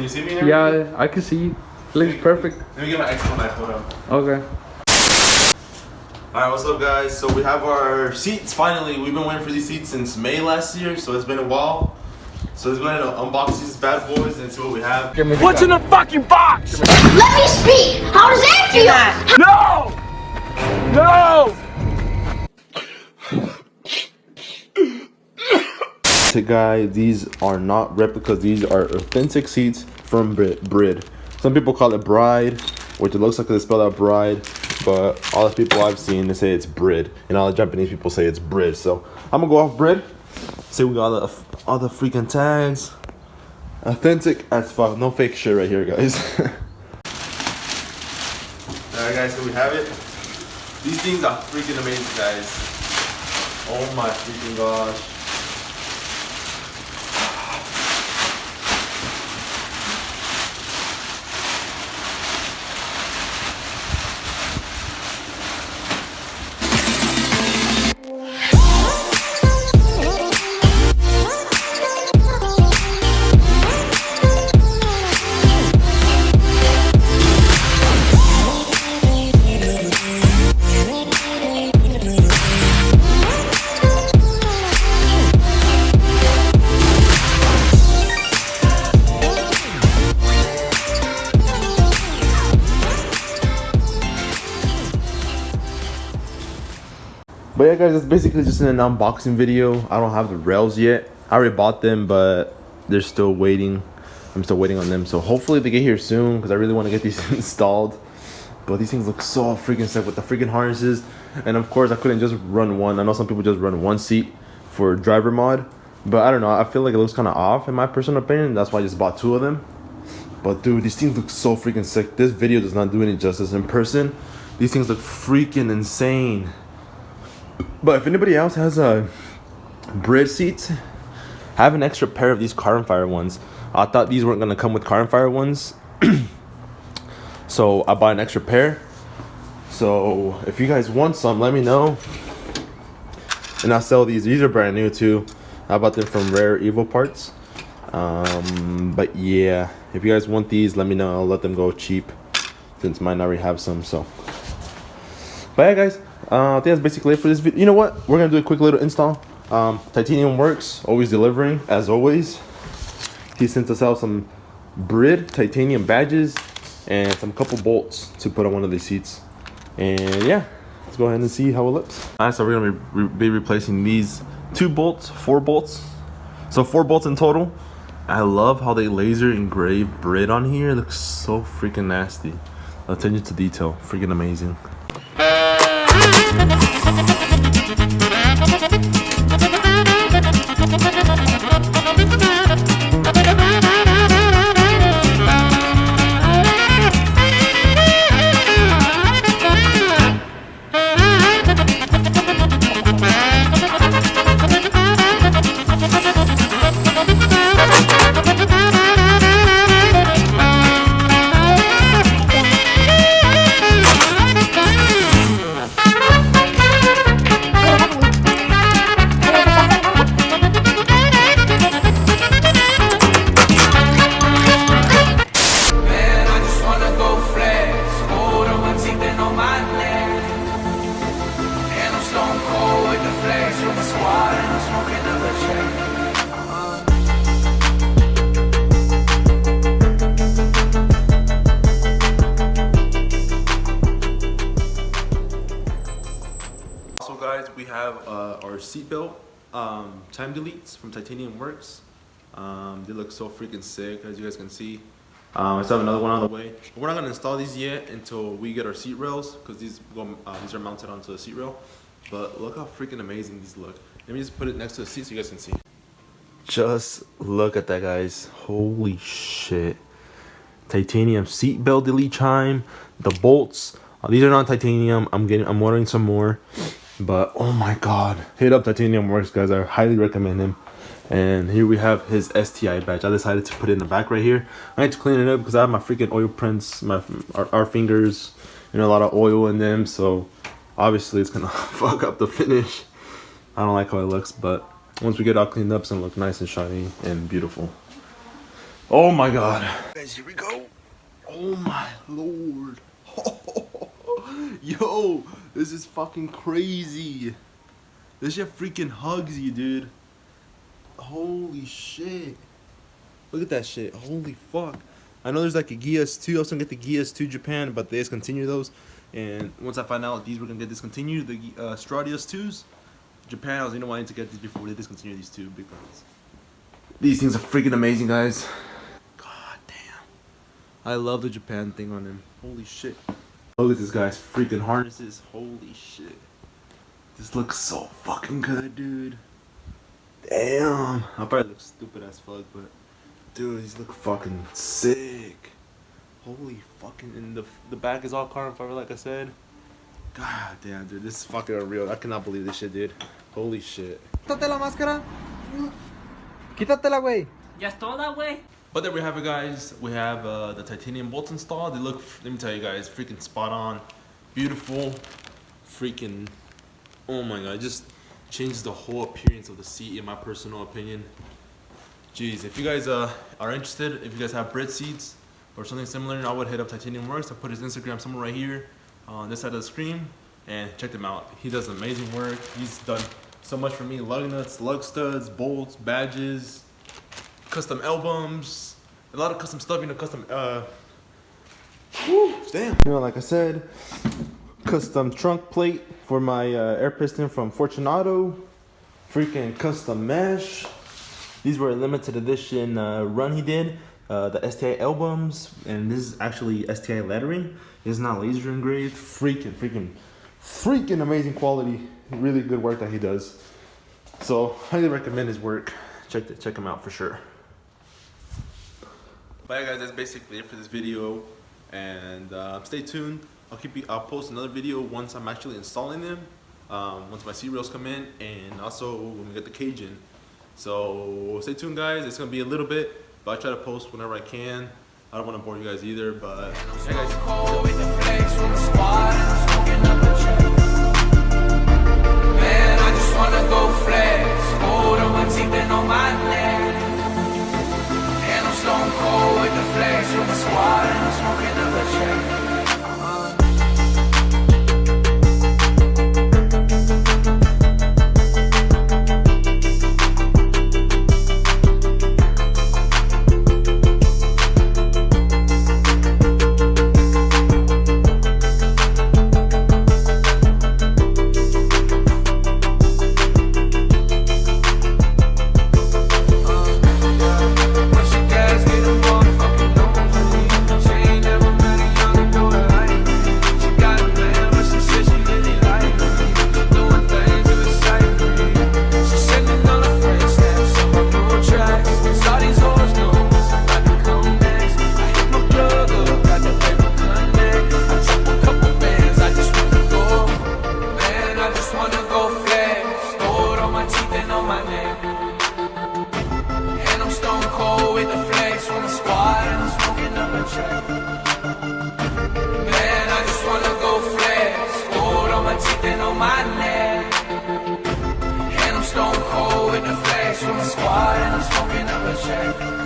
see me? Yeah, I can see you. It looks perfect. Let me get my extra knife. Hold on. Okay. Alright, what's up, guys? So we have our seats finally. We've been waiting for these seats since May last year, so it's been a while. So let's go ahead and unbox these bad boys and see what we have. What's in the fucking box? Let me speak! How does that feel? No! Guys, these are not replicas. These are authentic seats from Brid. Some people call it Bride, which it looks like they spell out Bride, but all the people I've seen, they say it's Brid, and all the Japanese people say it's Brid. So I'm gonna go off Brid. See, we got all the freaking tags. Authentic as fuck. No fake shit right here, guys. Alright, guys, so we have it. These things are freaking amazing, guys. Oh my freaking gosh. But yeah, guys, it's basically just an unboxing video. I don't have the rails yet. I already bought them, but they're still waiting. I'm still waiting on them. So hopefully they get here soon, because I really want to get these installed. But these things look so freaking sick with the freaking harnesses. And of course, I couldn't just run one. I know some people just run one seat for driver mod. But I don't know. I feel like it looks kind of off in my personal opinion. That's why I just bought two of them. But dude, these things look so freaking sick. This video does not do any justice in person. These things look freaking insane. But if anybody else has a Brid seats, have an extra pair of these carbon fiber ones. I thought these weren't gonna come with carbon fiber ones, so I bought an extra pair. So if you guys want some, let me know, and I'll sell these. These are brand new too. I bought them from Rare Evil Parts. But yeah, if you guys want these, let me know. I'll let them go cheap, since mine already have some. So, but yeah, guys. I think that's basically it for this video. You know what? We're gonna do a quick little install. Titanium Works, always delivering as always. He sent us out some Brid titanium badges and some couple bolts to put on one of these seats. And yeah, let's go ahead and see how it looks. Alright, so we're gonna be replacing these 4 bolts. So 4 bolts in total. I love how they laser engrave Brid on here. It looks so freaking nasty. Attention to detail, freaking amazing. We have our seatbelt time deletes from Titanium Works. They look so freaking sick, as you guys can see. I still have another one on the way. But we're not gonna install these yet until we get our seat rails, because these are mounted onto the seat rail. But look how freaking amazing these look. Let me just put it next to the seat so you guys can see. Just look at that, guys. Holy shit! Titanium seatbelt delete chime. The bolts. These are not titanium. I'm ordering some more. But oh my god, hit up Titanium Works, guys. I highly recommend him. And here we have his STI badge. I decided to put it in the back right here. I need to clean it up because I have my freaking oil prints, our fingers, a lot of oil in them. So obviously it's gonna fuck up the finish. I don't like how it looks, but once we get it all cleaned up, it's gonna look nice and shiny and beautiful. Oh my god. Guys, here we go. Oh my lord. Yo, this is fucking crazy. This shit freaking hugs you, dude. Holy shit. Look at that shit. Holy fuck. I know there's like a GS2. I was gonna get the GS2 Japan, but they discontinued those. And once I find out these were gonna get discontinued, the Stradias 2s, Japan, I was wanting to get these before they discontinue these two because these things are freaking amazing, guys. God damn. I love the Japan thing on them. Holy shit. Look at this guy's freaking harnesses. Holy shit. This looks so fucking good, dude. Damn. I probably look stupid as fuck, but dude, these look fucking sick. Holy fucking, and the back is all carbon fiber, like I said. God damn, dude, this is fucking unreal. I cannot believe this shit, dude. Holy shit. Quítate la máscara. Quítatela, güey. Ya es toda, güey. But there we have it, guys. We have the titanium bolts installed. They look, let me tell you guys, freaking spot on. Beautiful. Freaking, oh my god, it just changes the whole appearance of the seat in my personal opinion. Jeez, if you guys are interested, if you guys have bread seats or something similar, I would hit up Titanium Works. I'll put his Instagram somewhere right here on this side of the screen and check them out. He does amazing work. He's done so much for me. Lug nuts, lug studs, bolts, badges, custom albums, a lot of custom stuff, you know, custom, damn. You know, like I said, custom trunk plate for my air piston from Fortunato, freaking custom mesh. These were a limited edition run he did, the STI albums, and this is actually STI lettering. It's not laser engraved. Freaking amazing quality. Really good work that he does. So highly recommend his work. Check him out for sure. But yeah, guys, that's basically it for this video, and stay tuned. I'll post another video once I'm actually installing them, once my C-rails come in, and also when we get the cage in. So stay tuned, guys. It's gonna be a little bit, but I try to post whenever I can. I don't want to bore you guys either, but hey guys. Man, I just wanna go flex. Hold on my teeth and on my neck. And I'm stone cold with the flex from the squad, and I'm smoking up a check. Man, I just wanna go flex. Hold on my teeth and on my neck. And I'm stone cold with the flex from the squad, and I'm smoking up a check.